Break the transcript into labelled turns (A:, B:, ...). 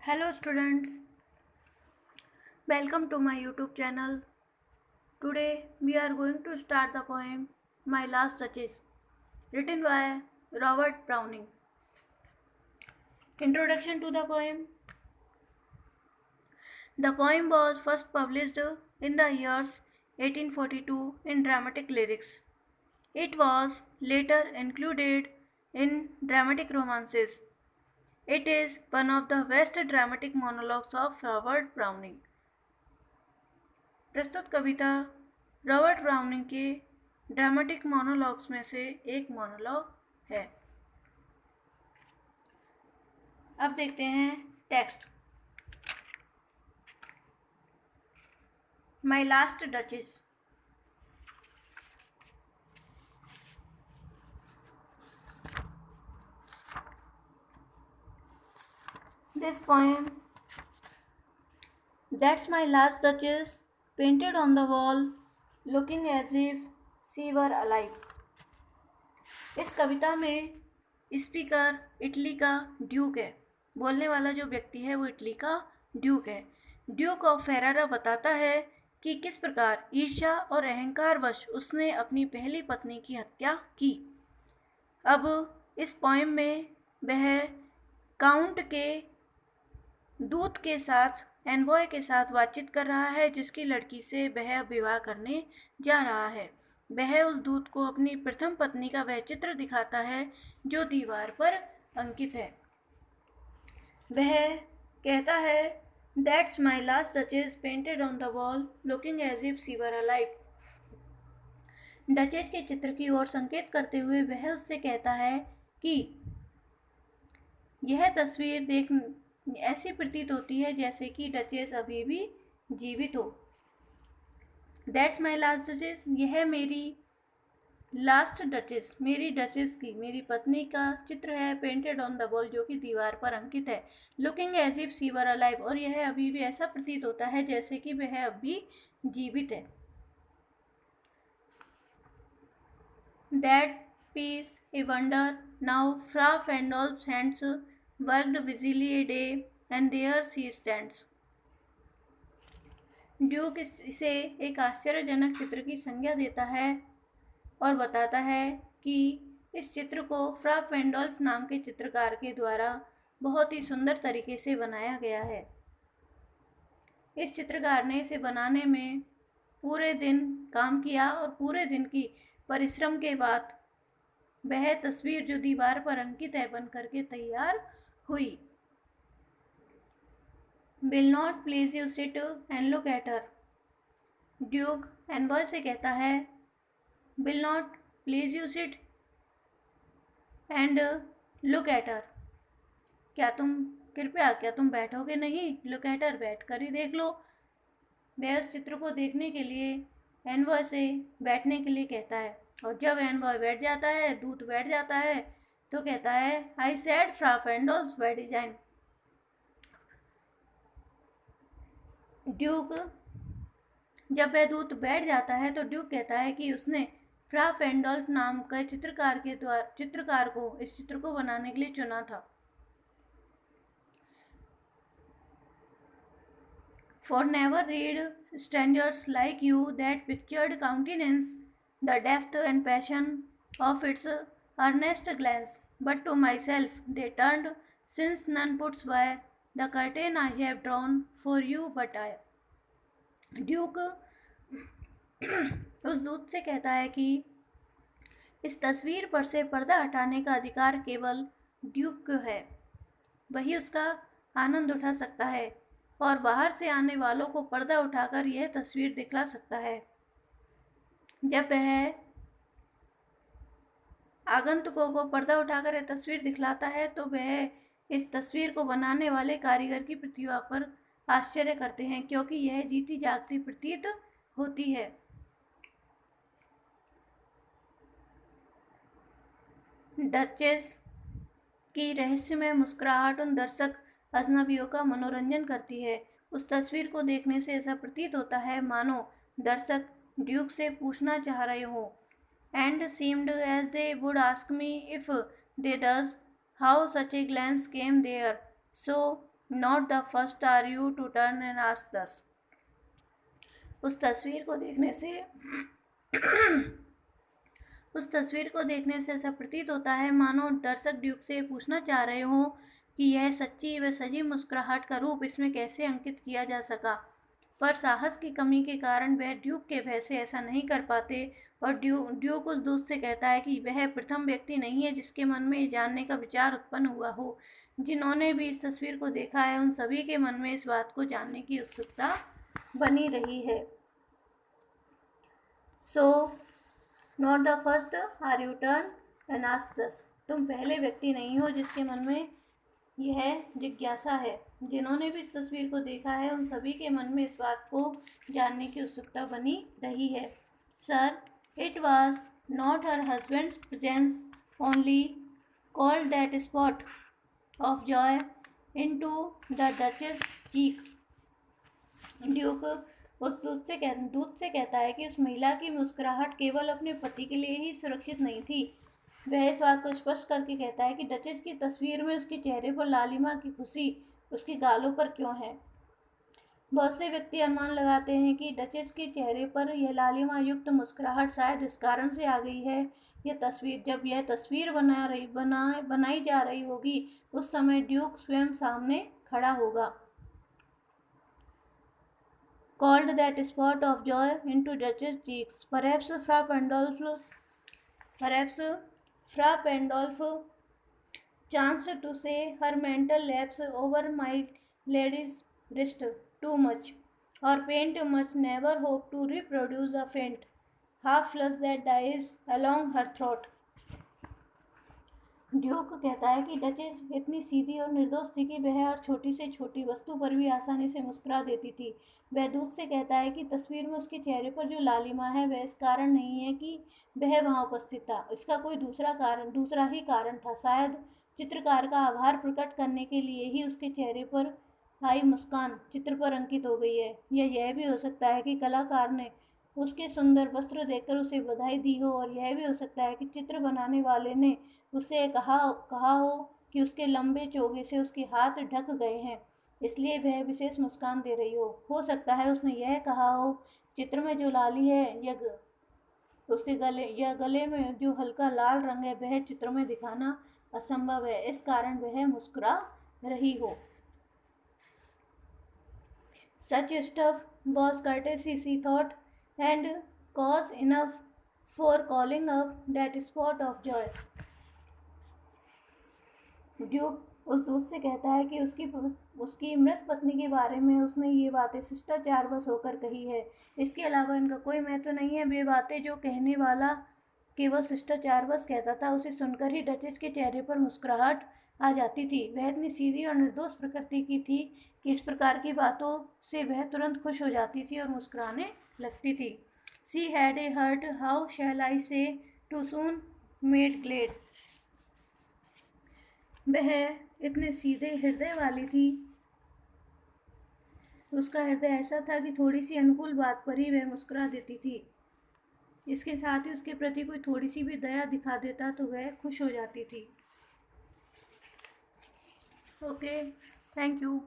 A: Hello students, welcome to my YouTube channel. Today we are going to start the poem My Last Touches, written by Robert Browning. Introduction to the poem. The poem was first published in the years 1842 in dramatic lyrics. It was later included in dramatic romances. It is one of the best dramatic monologues of Robert Browning. प्रस्तुत कविता Robert browning के dramatic monologues में से एक monologue है। अब देखते हैं text. My last duchess. This poem that's my last duchess painted on the wall looking as if she were alive। इस कविता में स्पीकर इटली का ड्यूक है। बोलने वाला जो व्यक्ति है वो इटली का ड्यूक है। ड्यूक ऑफ फेरारा बताता है कि किस प्रकार ईर्ष्या और अहंकारवश उसने अपनी पहली पत्नी की हत्या की। अब इस पोएम में वह काउंट के दूत के साथ एनवॉय के साथ बातचीत कर रहा है, जिसकी लड़की से वह विवाह करने जा रहा है। वह उस दूत को अपनी प्रथम पत्नी का वह चित्र दिखाता है जो दीवार पर अंकित है। वह कहता है that's my last duchess painted on the wall looking as if she were alive. Duchess के चित्र की ओर संकेत करते हुए वह उससे कहता है कि यह तस्वीर देख ऐसी प्रतीत होती है जैसे कि डचेस अभी भी जीवित हो। दैट्स माई लास्ट डचेस, यह मेरी लास्ट डचेस, मेरी डचेस की, मेरी पत्नी का चित्र है। पेंटेड ऑन द वॉल, जो कि दीवार पर अंकित है। Looking as if she were alive, और यह अभी भी ऐसा प्रतीत होता है जैसे कि वह अभी जीवित है। That piece a wonder, now Fra Pandolf's hands worked busily a day and there she stands। Duke इसे एक आश्चर्यजनक चित्र की संज्ञा देता है और बताता है कि इस चित्र को फ्रा फैंडोल्फ नाम के चित्रकार के द्वारा बहुत ही सुंदर तरीके से बनाया गया है। इस चित्रकार ने इसे बनाने में पूरे दिन काम किया और पूरे दिन की परिश्रम के बाद वह तस्वीर जो दीवार पर अंकित है बन करके तैयार हुई। Will not please you sit and look at her. Duke envoy से कहता है will not please you sit and look at her, क्या तुम बैठोगे नहीं? लुक एट हर, बैठ कर ही देख लो। वह उस चित्र को देखने के लिए एनवॉय से बैठने के लिए कहता है, और जब एनवॉय बैठ जाता है, दूत बैठ जाता है, तो कहता है I said Fra Pandolf by design. Duke जब वह दूत बैठ जाता है तो ड्यूक कहता है कि उसने फ्रा फैंडोल्फ नाम का चित्रकार को इस चित्र को बनाने के लिए चुना था। For never read strangers like you that pictured countenance the depth and passion of its earnest glance, but to myself they turned, since none puts by the curtain I have drawn for you but I। Duke उस दूत से कहता है कि इस तस्वीर पर से पर्दा हटाने का अधिकार केवल ड्यूक को है, वही उसका आनंद उठा सकता है और बाहर से आने वालों को पर्दा उठाकर यह तस्वीर दिखला सकता है। जब वह आगंतुकों को पर्दा उठाकर यह तस्वीर दिखलाता है तो वह इस तस्वीर को बनाने वाले कारीगर की प्रतिभा पर आश्चर्य करते हैं, क्योंकि यह जीती जागती प्रतीत होती है। डचेस की रहस्यमय मुस्कुराहट उन दर्शक अजनबियों का मनोरंजन करती है। उस तस्वीर को देखने से ऐसा प्रतीत होता है मानो दर्शक ड्यूक से पूछना चाह रहे हो, and seemed as they would ask me if they does how such a glance came there, so not the first are you to turn and ask thus. उस तस्वीर को देखने से उस तस्वीर को देखने से ऐसा प्रतीत होता है मानो दर्शक ड्यूक से पूछना चाह रहे हों कि यह सच्ची व सजी मुस्कुराहट का रूप इसमें कैसे अंकित किया जा सका। पर साहस की कमी के कारण वह ड्यूक के भय से ऐसा नहीं कर पाते और ड्यूक उस दूत से कहता है कि वह प्रथम व्यक्ति नहीं है जिसके मन में ये जानने का विचार उत्पन्न हुआ हो। जिन्होंने भी इस तस्वीर को देखा है उन सभी के मन में इस बात को जानने की उत्सुकता बनी रही है। So not the first are you turn and ask thus. तुम पहले व्यक्ति नहीं हो जिसके मन में यह जिज्ञासा है। जिन्होंने भी इस तस्वीर को देखा है उन सभी के मन में इस बात को जानने की उत्सुकता बनी रही है। Sir, it was not her husband's presence only called that spot of joy in to the duchess cheek. Duke उस दूत से कहता है कि उस महिला की मुस्कुराहट केवल अपने पति के लिए ही सुरक्षित नहीं थी। वह इस बात को स्पष्ट करके कहता है कि डचेस की तस्वीर में उसके चेहरे पर लालिमा की खुशी उसके गालों पर क्यों है। बहुत से व्यक्ति अनुमान लगाते हैं कि डचेस के चेहरे पर यह लालिमा युक्त मुस्कुराहट शायद इस कारण से आ गई है जब यह तस्वीर बनाई जा रही होगी उस समय ड्यूक स्वयं सामने खड़ा होगा। Called that spot of joy into Duchess' cheeks. Perhaps Fra Pandolf chanced to say her mental lapse over my lady's wrist too much, or paint much never hope to reproduce a faint half flush that dies along her throat. Duke कहता है कि duchess इतनी सीधी और निर्दोष थी कि वह हर छोटी से छोटी वस्तु पर भी आसानी से मुस्कुरा देती थी। वह दूत से कहता है कि तस्वीर में उसके चेहरे पर जो लालिमा है वह इस कारण नहीं है कि वह वहाँ उपस्थित था। इसका कोई दूसरा ही कारण था। शायद चित्रकार का आभार प्रकट करने के लिए ही उसके चेहरे पर आई मुस्कान चित्र पर अंकित हो गई है। यह भी हो सकता है कि कलाकार ने उसके सुंदर वस्त्र देखकर उसे बधाई दी हो और यह भी हो सकता है कि चित्र बनाने वाले ने उससे कहा हो कि उसके लंबे चोगे से उसके हाथ ढक गए हैं इसलिए वह विशेष मुस्कान दे रही हो सकता है उसने यह कहा हो चित्र में जो लाली है उसके गले में जो हल्का लाल रंग है वह चित्र में दिखाना असंभव है, इस कारण वह मुस्कुरा रही हो। Such stuff was courtesy, she thought, and cause enough for calling up that spot of joy. Duke उस दूत से कहता है कि उसकी मृत पत्नी के बारे में उसने ये बातें शिष्टाचारवश होकर कही है। इसके अलावा इनका कोई महत्व नहीं है। वे बातें जो कहने वाला केवल शिष्टाचारवश कहता था उसे सुनकर ही डचेस के चेहरे पर मुस्कुराहट आ जाती थी। वह इतनी सीधी और निर्दोष प्रकृति की थी कि इस प्रकार की बातों से वह तुरंत खुश हो जाती थी और मुस्कुराने लगती थी। She had a heart how shall I say too soon made Glade. वह इतने सीधे हृदय वाली थी, उसका हृदय ऐसा था कि थोड़ी सी अनुकूल बात पर ही वह मुस्कुरा देती थी। इसके साथ ही उसके प्रति कोई थोड़ी सी भी दया दिखा देता तो वह खुश हो जाती थी। Okay, thank you.